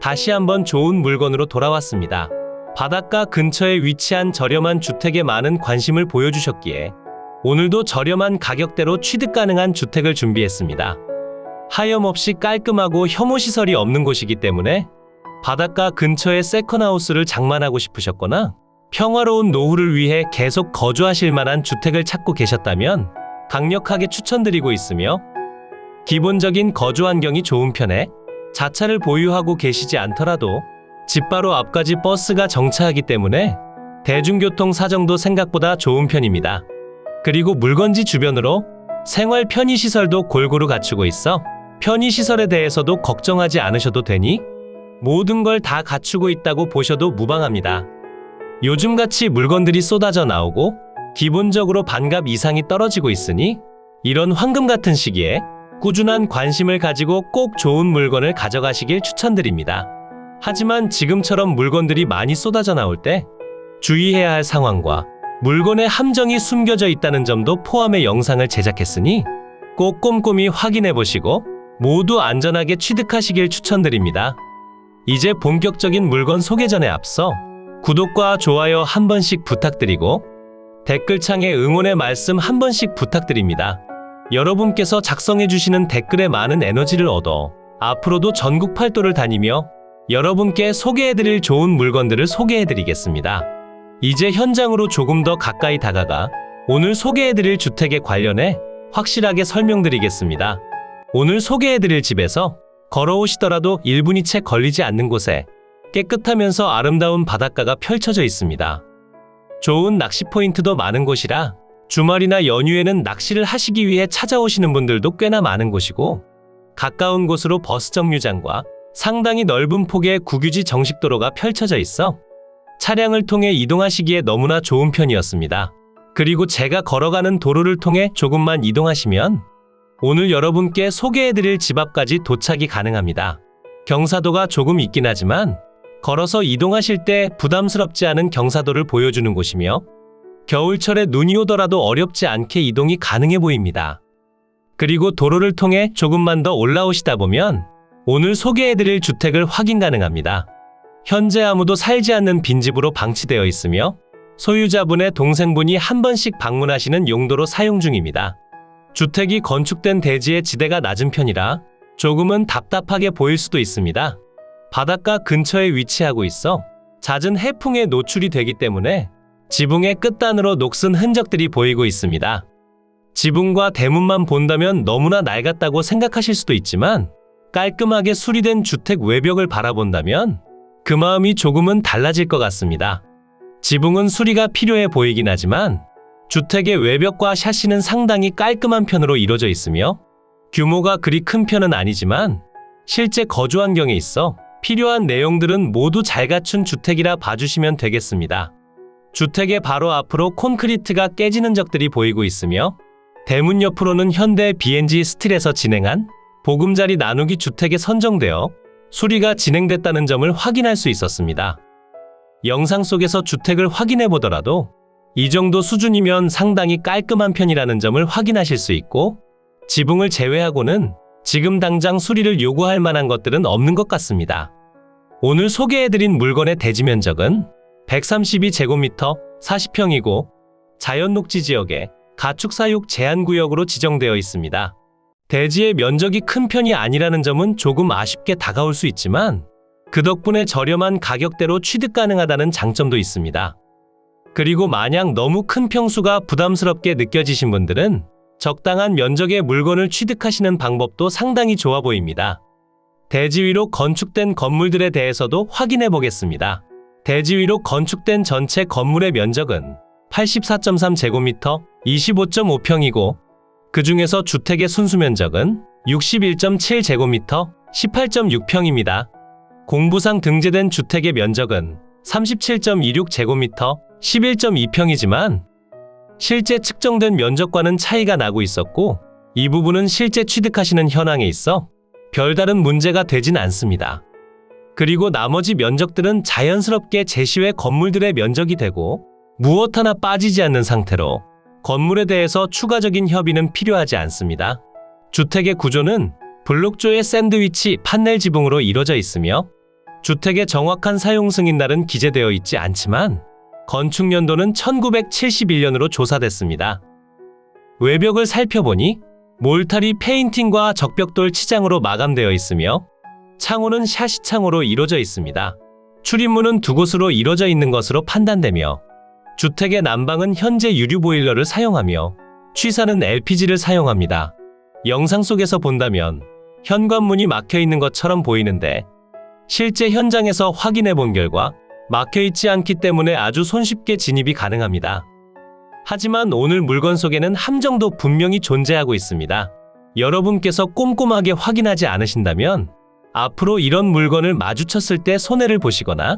다시 한번 좋은 물건으로 돌아왔습니다. 바닷가 근처에 위치한 저렴한 주택에 많은 관심을 보여주셨기에 오늘도 저렴한 가격대로 취득 가능한 주택을 준비했습니다. 하염없이 깔끔하고 혐오시설이 없는 곳이기 때문에 바닷가 근처에 세컨하우스를 장만하고 싶으셨거나 평화로운 노후를 위해 계속 거주하실 만한 주택을 찾고 계셨다면 강력하게 추천드리고 있으며, 기본적인 거주 환경이 좋은 편에 자차를 보유하고 계시지 않더라도 집 바로 앞까지 버스가 정차하기 때문에 대중교통 사정도 생각보다 좋은 편입니다. 그리고 물건지 주변으로 생활 편의시설도 골고루 갖추고 있어 편의시설에 대해서도 걱정하지 않으셔도 되니 모든 걸 다 갖추고 있다고 보셔도 무방합니다. 요즘같이 물건들이 쏟아져 나오고 기본적으로 반값 이상이 떨어지고 있으니 이런 황금 같은 시기에 꾸준한 관심을 가지고 꼭 좋은 물건을 가져가시길 추천드립니다. 하지만 지금처럼 물건들이 많이 쏟아져 나올 때 주의해야 할 상황과 물건의 함정이 숨겨져 있다는 점도 포함해 영상을 제작했으니 꼭 꼼꼼히 확인해 보시고 모두 안전하게 취득하시길 추천드립니다. 이제 본격적인 물건 소개 전에 앞서 구독과 좋아요 한 번씩 부탁드리고 댓글창에 응원의 말씀 한 번씩 부탁드립니다. 여러분께서 작성해 주시는 댓글에 많은 에너지를 얻어 앞으로도 전국 팔도를 다니며 여러분께 소개해드릴 좋은 물건들을 소개해드리겠습니다. 이제 현장으로 조금 더 가까이 다가가 오늘 소개해드릴 주택에 관련해 확실하게 설명드리겠습니다. 오늘 소개해드릴 집에서 걸어오시더라도 1분이 채 걸리지 않는 곳에 깨끗하면서 아름다운 바닷가가 펼쳐져 있습니다. 좋은 낚시 포인트도 많은 곳이라 주말이나 연휴에는 낚시를 하시기 위해 찾아오시는 분들도 꽤나 많은 곳이고, 가까운 곳으로 버스 정류장과 상당히 넓은 폭의 국유지 정식도로가 펼쳐져 있어 차량을 통해 이동하시기에 너무나 좋은 편이었습니다. 그리고 제가 걸어가는 도로를 통해 조금만 이동하시면 오늘 여러분께 소개해드릴 집 앞까지 도착이 가능합니다. 경사도가 조금 있긴 하지만 걸어서 이동하실 때 부담스럽지 않은 경사도를 보여주는 곳이며 겨울철에 눈이 오더라도 어렵지 않게 이동이 가능해 보입니다. 그리고 도로를 통해 조금만 더 올라오시다 보면 오늘 소개해드릴 주택을 확인 가능합니다. 현재 아무도 살지 않는 빈집으로 방치되어 있으며 소유자분의 동생분이 한 번씩 방문하시는 용도로 사용 중입니다. 주택이 건축된 대지의 지대가 낮은 편이라 조금은 답답하게 보일 수도 있습니다. 바닷가 근처에 위치하고 있어 잦은 해풍에 노출이 되기 때문에 지붕의 끝단으로 녹슨 흔적들이 보이고 있습니다. 지붕과 대문만 본다면 너무나 낡았다고 생각하실 수도 있지만 깔끔하게 수리된 주택 외벽을 바라본다면 그 마음이 조금은 달라질 것 같습니다. 지붕은 수리가 필요해 보이긴 하지만 주택의 외벽과 샤시는 상당히 깔끔한 편으로 이루어져 있으며 규모가 그리 큰 편은 아니지만 실제 거주 환경에 있어 필요한 내용들은 모두 잘 갖춘 주택이라 봐주시면 되겠습니다. 주택의 바로 앞으로 콘크리트가 깨지는 적들이 보이고 있으며 대문 옆으로는 현대 B&G 스틸에서 진행한 보금자리 나누기 주택에 선정되어 수리가 진행됐다는 점을 확인할 수 있었습니다. 영상 속에서 주택을 확인해 보더라도 이 정도 수준이면 상당히 깔끔한 편이라는 점을 확인하실 수 있고, 지붕을 제외하고는 지금 당장 수리를 요구할 만한 것들은 없는 것 같습니다. 오늘 소개해드린 물건의 대지 면적은 132제곱미터 40평이고 자연녹지 지역에 가축사육 제한구역으로 지정되어 있습니다. 대지의 면적이 큰 편이 아니라는 점은 조금 아쉽게 다가올 수 있지만 그 덕분에 저렴한 가격대로 취득 가능하다는 장점도 있습니다. 그리고 만약 너무 큰 평수가 부담스럽게 느껴지신 분들은 적당한 면적의 물건을 취득하시는 방법도 상당히 좋아 보입니다. 대지 위로 건축된 건물들에 대해서도 확인해 보겠습니다. 대지 위로 건축된 전체 건물의 면적은 84.3제곱미터 25.5평이고 그 중에서 주택의 순수 면적은 61.7제곱미터 18.6평입니다. 공부상 등재된 주택의 면적은 37.26제곱미터 11.2평이지만 실제 측정된 면적과는 차이가 나고 있었고 이 부분은 실제 취득하시는 현황에 있어 별다른 문제가 되진 않습니다. 그리고 나머지 면적들은 자연스럽게 제시외 건물들의 면적이 되고 무엇 하나 빠지지 않는 상태로 건물에 대해서 추가적인 협의는 필요하지 않습니다. 주택의 구조는 블록조의 샌드위치 판넬 지붕으로 이루어져 있으며 주택의 정확한 사용 승인날은 기재되어 있지 않지만 건축 연도는 1971년으로 조사됐습니다. 외벽을 살펴보니 몰타리 페인팅과 적벽돌 치장으로 마감되어 있으며 창호는 샤시 창호로 이루어져 있습니다. 출입문은 두 곳으로 이루어져 있는 것으로 판단되며 주택의 난방은 현재 유류 보일러를 사용하며 취사는 LPG를 사용합니다. 영상 속에서 본다면 현관문이 막혀 있는 것처럼 보이는데 실제 현장에서 확인해 본 결과 막혀 있지 않기 때문에 아주 손쉽게 진입이 가능합니다. 하지만 오늘 물건 속에는 함정도 분명히 존재하고 있습니다. 여러분께서 꼼꼼하게 확인하지 않으신다면 앞으로 이런 물건을 마주쳤을 때 손해를 보시거나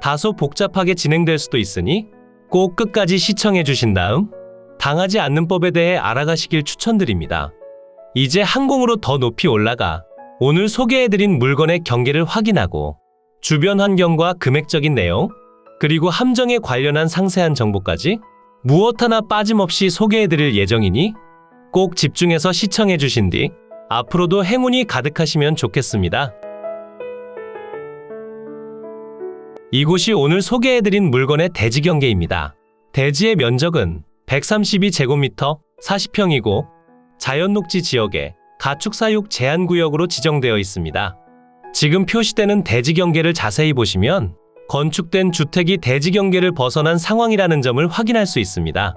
다소 복잡하게 진행될 수도 있으니 꼭 끝까지 시청해 주신 다음 당하지 않는 법에 대해 알아가시길 추천드립니다. 이제 항공으로 더 높이 올라가 오늘 소개해드린 물건의 경계를 확인하고 주변 환경과 금액적인 내용, 그리고 함정에 관련한 상세한 정보까지 무엇 하나 빠짐없이 소개해드릴 예정이니 꼭 집중해서 시청해 주신 뒤 앞으로도 행운이 가득하시면 좋겠습니다. 이곳이 오늘 소개해드린 물건의 대지 경계입니다. 대지의 면적은 132제곱미터 40평이고 자연녹지 지역에 가축 사육 제한구역으로 지정되어 있습니다. 지금 표시되는 대지 경계를 자세히 보시면 건축된 주택이 대지 경계를 벗어난 상황이라는 점을 확인할 수 있습니다.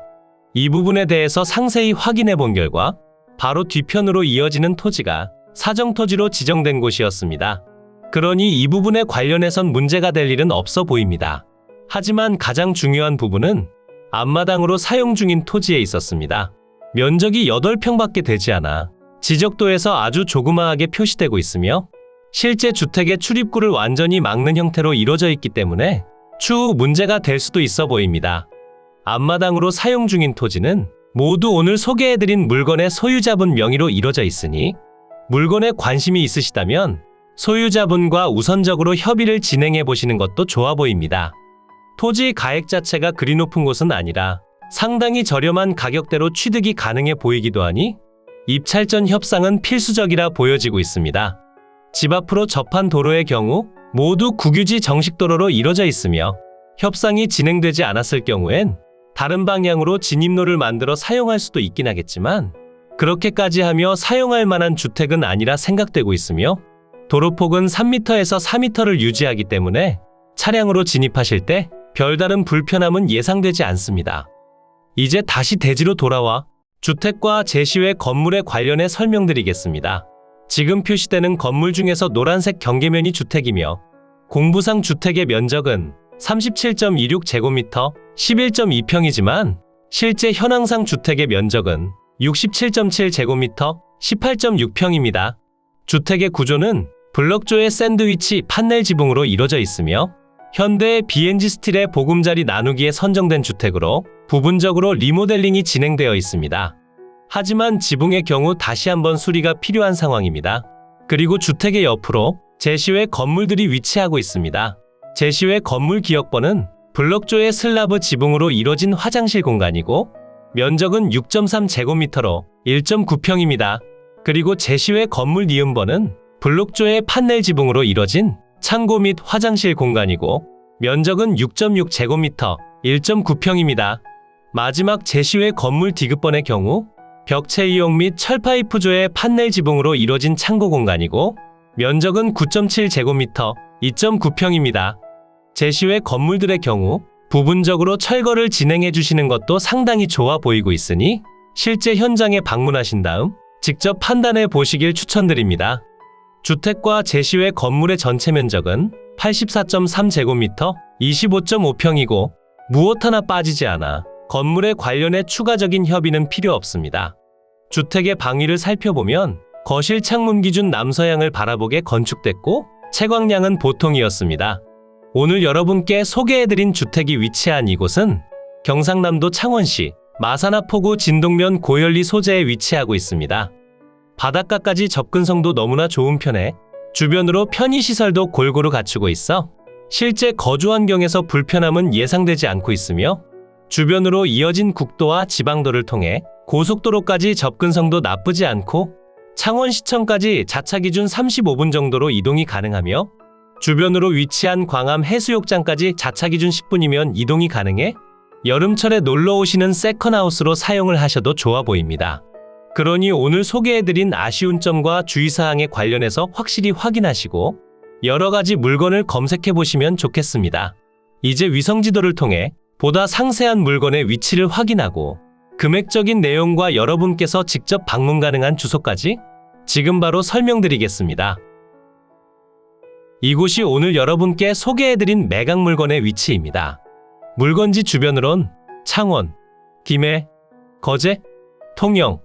이 부분에 대해서 상세히 확인해 본 결과 바로 뒤편으로 이어지는 토지가 사정토지로 지정된 곳이었습니다. 그러니 이 부분에 관련해선 문제가 될 일은 없어 보입니다. 하지만 가장 중요한 부분은 앞마당으로 사용 중인 토지에 있었습니다. 면적이 8평밖에 되지 않아 지적도에서 아주 조그마하게 표시되고 있으며 실제 주택의 출입구를 완전히 막는 형태로 이루어져 있기 때문에 추후 문제가 될 수도 있어 보입니다. 앞마당으로 사용 중인 토지는 모두 오늘 소개해드린 물건의 소유자분 명의로 이루어져 있으니 물건에 관심이 있으시다면 소유자분과 우선적으로 협의를 진행해 보시는 것도 좋아 보입니다. 토지 가액 자체가 그리 높은 곳은 아니라 상당히 저렴한 가격대로 취득이 가능해 보이기도 하니 입찰 전 협상은 필수적이라 보여지고 있습니다. 집 앞으로 접한 도로의 경우 모두 국유지 정식도로로 이루어져 있으며 협상이 진행되지 않았을 경우엔 다른 방향으로 진입로를 만들어 사용할 수도 있긴 하겠지만 그렇게까지 하며 사용할 만한 주택은 아니라 생각되고 있으며 도로폭은 3m에서 4m를 유지하기 때문에 차량으로 진입하실 때 별다른 불편함은 예상되지 않습니다. 이제 다시 대지로 돌아와 주택과 제시외 건물에 관련해 설명드리겠습니다. 지금 표시되는 건물 중에서 노란색 경계면이 주택이며 공부상 주택의 면적은 37.26제곱미터 11.2평이지만 실제 현황상 주택의 면적은 67.7제곱미터 18.6평입니다. 주택의 구조는 블럭조의 샌드위치 판넬 지붕으로 이루어져 있으며 현대의 BNG 스틸의 보금자리 나누기에 선정된 주택으로 부분적으로 리모델링이 진행되어 있습니다. 하지만 지붕의 경우 다시 한번 수리가 필요한 상황입니다. 그리고 주택의 옆으로 제시외 건물들이 위치하고 있습니다. 제시외 건물 기역번은 블럭조의 슬라브 지붕으로 이루어진 화장실 공간이고 면적은 6.3제곱미터로 1.9평입니다. 그리고 제시외 건물 니은번은 블록조의 판넬 지붕으로 이루어진 창고 및 화장실 공간이고 면적은 6.6제곱미터 1.9평입니다. 마지막 제시외 건물 디귿번의 경우 벽체 이용 및 철파이프조의 판넬 지붕으로 이루어진 창고 공간이고 면적은 9.7제곱미터 2.9평입니다. 제시외 건물들의 경우 부분적으로 철거를 진행해 주시는 것도 상당히 좋아 보이고 있으니 실제 현장에 방문하신 다음 직접 판단해 보시길 추천드립니다. 주택과 제시외 건물의 전체 면적은 84.3제곱미터 25.5평이고 무엇 하나 빠지지 않아 건물에 관련해 추가적인 협의는 필요 없습니다. 주택의 방위를 살펴보면 거실 창문 기준 남서향을 바라보게 건축됐고 채광량은 보통이었습니다. 오늘 여러분께 소개해드린 주택이 위치한 이곳은 경상남도 창원시 마산하포구 진동면 고열리 소재에 위치하고 있습니다. 바닷가까지 접근성도 너무나 좋은 편에 주변으로 편의시설도 골고루 갖추고 있어 실제 거주 환경에서 불편함은 예상되지 않고 있으며 주변으로 이어진 국도와 지방도를 통해 고속도로까지 접근성도 나쁘지 않고 창원시청까지 자차 기준 35분 정도로 이동이 가능하며 주변으로 위치한 광암 해수욕장까지 자차 기준 10분이면 이동이 가능해 여름철에 놀러 오시는 세컨하우스로 사용을 하셔도 좋아 보입니다. 그러니 오늘 소개해드린 아쉬운 점과 주의사항에 관련해서 확실히 확인하시고 여러 가지 물건을 검색해 보시면 좋겠습니다. 이제 위성지도를 통해 보다 상세한 물건의 위치를 확인하고 금액적인 내용과 여러분께서 직접 방문 가능한 주소까지 지금 바로 설명드리겠습니다. 이곳이 오늘 여러분께 소개해드린 매각 물건의 위치입니다. 물건지 주변으론 창원, 김해, 거제, 통영,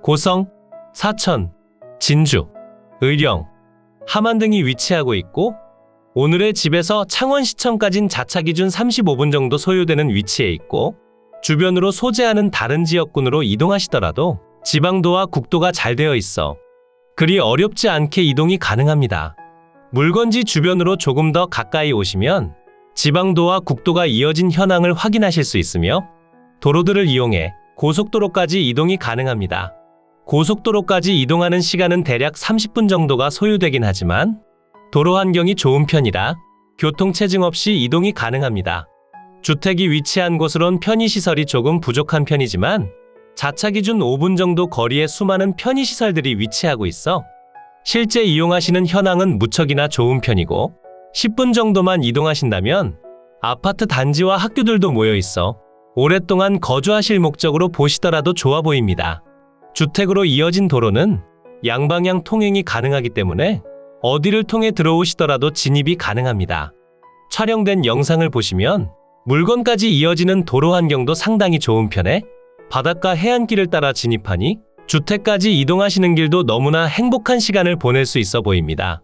고성, 사천, 진주, 의령, 함안 등이 위치하고 있고 오늘의 집에서 창원시청까진 자차 기준 35분 정도 소요되는 위치에 있고 주변으로 소재하는 다른 지역군으로 이동하시더라도 지방도와 국도가 잘 되어 있어 그리 어렵지 않게 이동이 가능합니다. 물건지 주변으로 조금 더 가까이 오시면 지방도와 국도가 이어진 현황을 확인하실 수 있으며 도로들을 이용해 고속도로까지 이동이 가능합니다. 고속도로까지 이동하는 시간은 대략 30분 정도가 소요되긴 하지만 도로 환경이 좋은 편이라 교통체증 없이 이동이 가능합니다. 주택이 위치한 곳으론 편의시설이 조금 부족한 편이지만 자차 기준 5분 정도 거리에 수많은 편의시설들이 위치하고 있어 실제 이용하시는 현황은 무척이나 좋은 편이고 10분 정도만 이동하신다면 아파트 단지와 학교들도 모여 있어 오랫동안 거주하실 목적으로 보시더라도 좋아 보입니다. 주택으로 이어진 도로는 양방향 통행이 가능하기 때문에 어디를 통해 들어오시더라도 진입이 가능합니다. 촬영된 영상을 보시면 물건까지 이어지는 도로 환경도 상당히 좋은 편에 바닷가 해안길을 따라 진입하니 주택까지 이동하시는 길도 너무나 행복한 시간을 보낼 수 있어 보입니다.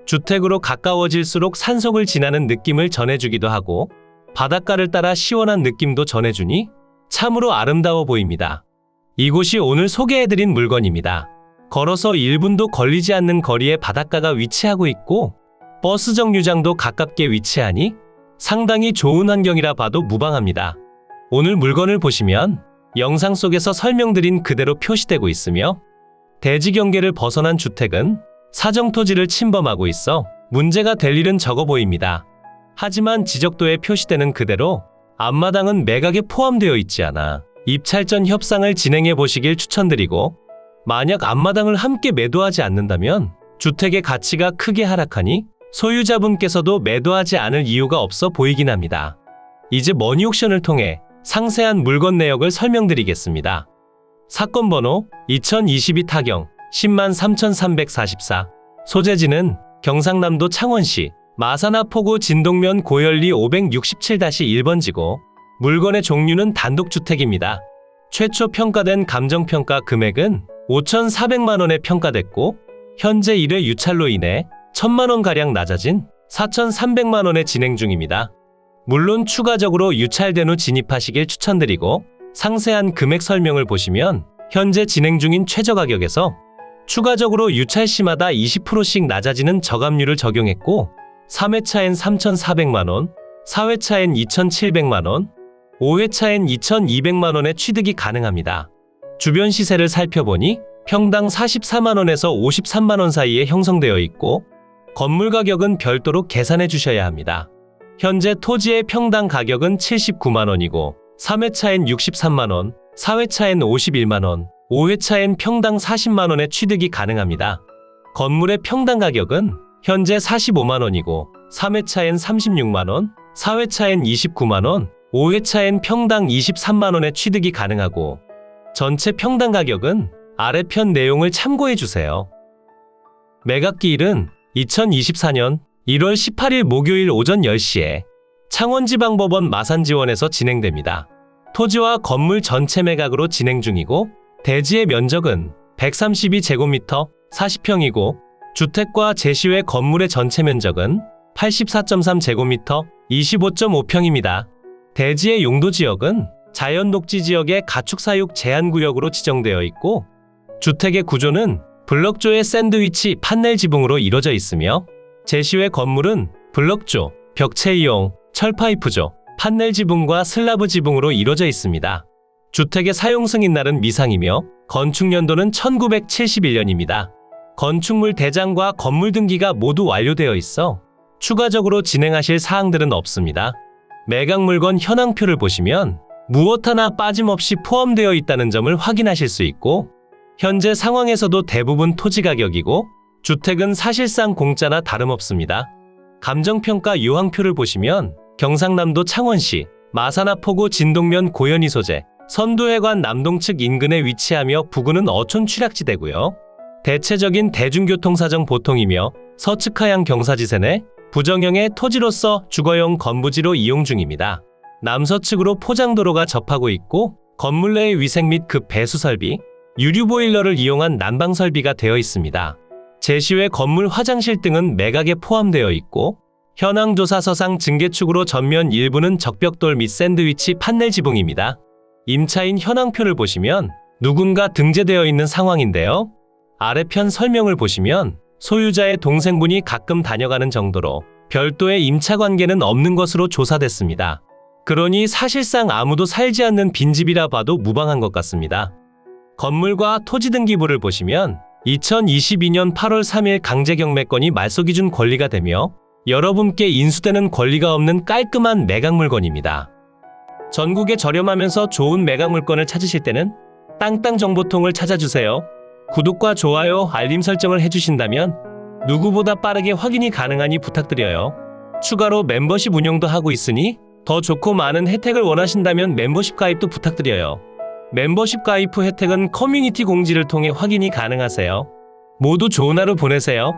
주택으로 가까워질수록 산속을 지나는 느낌을 전해주기도 하고 바닷가를 따라 시원한 느낌도 전해주니 참으로 아름다워 보입니다. 이곳이 오늘 소개해드린 물건입니다. 걸어서 1분도 걸리지 않는 거리에 바닷가가 위치하고 있고 버스 정류장도 가깝게 위치하니 상당히 좋은 환경이라 봐도 무방합니다. 오늘 물건을 보시면 영상 속에서 설명드린 그대로 표시되고 있으며 대지 경계를 벗어난 주택은 사정토지를 침범하고 있어 문제가 될 일은 적어 보입니다. 하지만 지적도에 표시되는 그대로 앞마당은 매각에 포함되어 있지 않아 입찰전 협상을 진행해 보시길 추천드리고 만약 앞마당을 함께 매도하지 않는다면 주택의 가치가 크게 하락하니 소유자분께서도 매도하지 않을 이유가 없어 보이긴 합니다. 이제 머니옥션을 통해 상세한 물건 내역을 설명드리겠습니다. 사건 번호 2022 타경 103,344 소재지는 경상남도 창원시 마산하포구 진동면 고열리 567-1번지고 물건의 종류는 단독주택입니다. 최초 평가된 감정평가 금액은 5,400만원에 평가됐고 현재 1회 유찰로 인해 1,000만원가량 낮아진 4,300만원에 진행 중입니다. 물론 추가적으로 유찰된 후 진입하시길 추천드리고 상세한 금액 설명을 보시면 현재 진행 중인 최저가격에서 추가적으로 유찰 시마다 20%씩 낮아지는 저감률을 적용했고 3회차엔 3,400만원, 4회차엔 2,700만원, 5회차엔 2,200만원의 취득이 가능합니다. 주변 시세를 살펴보니 평당 44만원에서 53만원 사이에 형성되어 있고 건물 가격은 별도로 계산해 주셔야 합니다. 현재 토지의 평당 가격은 79만원이고 3회차엔 63만원, 4회차엔 51만원, 5회차엔 평당 40만원의 취득이 가능합니다. 건물의 평당 가격은 현재 45만원이고 3회차엔 36만원, 4회차엔 29만원, 5회차엔 평당 23만원의 취득이 가능하고 전체 평당 가격은 아래편 내용을 참고해 주세요. 매각기일은 2024년 1월 18일 목요일 오전 10시에 창원지방법원 마산지원에서 진행됩니다. 토지와 건물 전체 매각으로 진행 중이고 대지의 면적은 132제곱미터 40평이고 주택과 제시외 건물의 전체 면적은 84.3제곱미터 25.5평입니다. 대지의 용도지역은 자연녹지지역의 가축사육 제한구역으로 지정되어 있고 주택의 구조는 블럭조의 샌드위치 판넬 지붕으로 이루어져 있으며 제시외 건물은 블럭조, 벽체이용, 철파이프조, 판넬 지붕과 슬라브 지붕으로 이루어져 있습니다. 주택의 사용 승인날은 미상이며 건축연도는 1971년입니다. 건축물 대장과 건물 등기가 모두 완료되어 있어 추가적으로 진행하실 사항들은 없습니다. 매각 물건 현황표를 보시면 무엇 하나 빠짐없이 포함되어 있다는 점을 확인하실 수 있고, 현재 상황에서도 대부분 토지 가격이고 주택은 사실상 공짜나 다름없습니다. 감정평가 유황표를 보시면 경상남도 창원시 마산하 포구 진동면 고현이 소재, 선두회관 남동측 인근에 위치하며 부근은 어촌 취락지대고요. 대체적인 대중교통사정 보통이며 서측하양 경사지세 내 부정형의 토지로서 주거용 건부지로 이용 중입니다. 남서측으로 포장도로가 접하고 있고 건물 내의 위생 및 급 배수 설비, 유류 보일러를 이용한 난방 설비가 되어 있습니다. 제시외 건물 화장실 등은 매각에 포함되어 있고, 현황조사서상 증개축으로 전면 일부는 적벽돌 및 샌드위치 판넬 지붕입니다. 임차인 현황표를 보시면 누군가 등재되어 있는 상황인데요. 아래편 설명을 보시면 소유자의 동생분이 가끔 다녀가는 정도로 별도의 임차 관계는 없는 것으로 조사됐습니다. 그러니 사실상 아무도 살지 않는 빈집이라 봐도 무방한 것 같습니다. 건물과 토지 등기부를 보시면 2022년 8월 3일 강제경매건이 말소기준 권리가 되며 여러분께 인수되는 권리가 없는 깔끔한 매각 물건입니다. 전국에 저렴하면서 좋은 매각 물건을 찾으실 때는 땅땅정보통을 찾아주세요. 구독과 좋아요, 알림 설정을 해주신다면 누구보다 빠르게 확인이 가능하니 부탁드려요. 추가로 멤버십 운영도 하고 있으니 더 좋고 많은 혜택을 원하신다면 멤버십 가입도 부탁드려요. 멤버십 가입 후 혜택은 커뮤니티 공지를 통해 확인이 가능하세요. 모두 좋은 하루 보내세요.